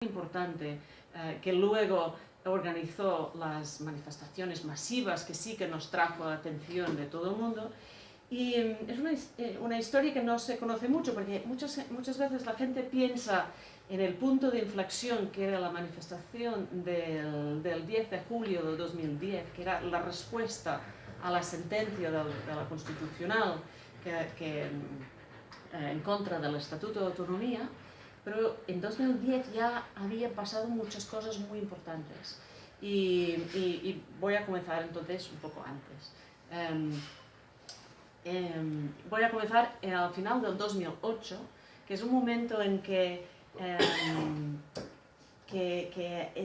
importante, que luego organizó las manifestaciones masivas, que sí que nos trajo la atención de todo el mundo. Y es una historia que no se conoce mucho, porque muchas veces la gente piensa en el punto de inflexión que era la manifestación del 10 de julio de 2010, que era la respuesta a la sentencia de la Constitucional en contra del Estatuto de Autonomía, pero en 2010 ya habían pasado muchas cosas muy importantes. Y voy a comenzar entonces un poco antes. Voy a comenzar al final del 2008, que es un momento en que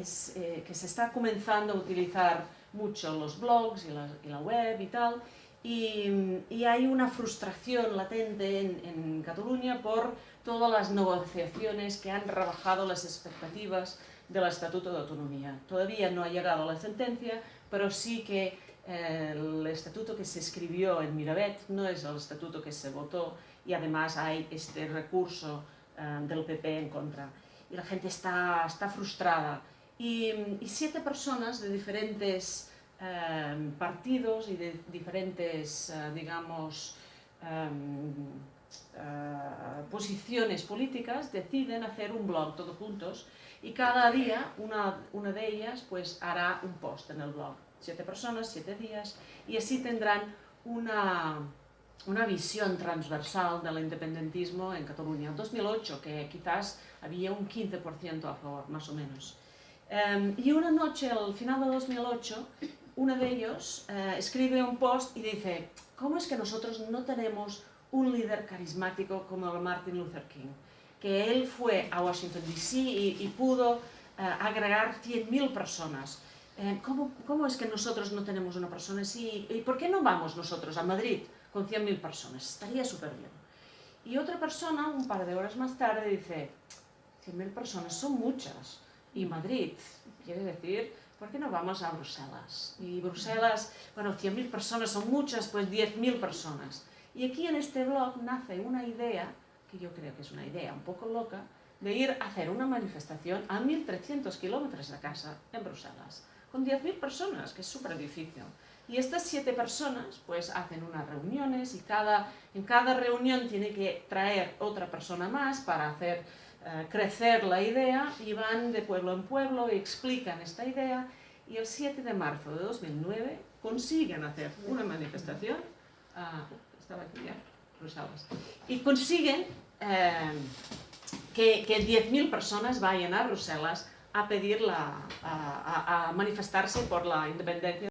se está comenzando a utilizar mucho los blogs y la web y tal, y hay una frustración latente en Cataluña por todas las negociaciones que han rebajado las expectativas del Estatuto de Autonomía. Todavía no ha llegado la sentencia, pero sí que el estatuto que se escribió en Miravet no es el estatuto que se votó, y además hay este recurso del PP en contra. Y la gente está frustrada. Y 7 personas de diferentes partidos y de diferentes, digamos, posiciones políticas deciden hacer un blog todos juntos, y cada día una de ellas pues hará un post en el blog. 7 personas, 7 días, y así tendrán una visión transversal del independentismo en Cataluña. En 2008, que quizás había un 15% a favor, más o menos. Y una noche, al final de 2008, uno de ellos escribe un post y dice: ¿cómo es que nosotros no tenemos un líder carismático como el Martin Luther King? Que él fue a Washington DC y pudo agregar 100.000 personas. ¿Cómo es que nosotros no tenemos una persona así? ¿Y por qué no vamos nosotros a Madrid con 100.000 personas? Estaría súper bien. Y otra persona, un par de horas más tarde, dice: 100.000 personas son muchas. Y Madrid, quiere decir, ¿por qué no vamos a Bruselas? Y Bruselas, bueno, 100.000 personas son muchas, pues 10.000 personas. Y aquí en este blog nace una idea, que yo creo que es una idea un poco loca, de ir a hacer una manifestación a 1.300 kilómetros de casa en Bruselas, con 10.000 personas, que es súper difícil. Y estas 7 personas pues hacen unas reuniones, y en cada reunión tiene que traer otra persona más para hacer crecer la idea, y van de pueblo en pueblo y explican esta idea, y el 7 de marzo de 2009 consiguen hacer una manifestación, estaba aquí ya, Bruselas, y consiguen que 10.000 personas vayan a Bruselas a pedir a manifestarse por la independencia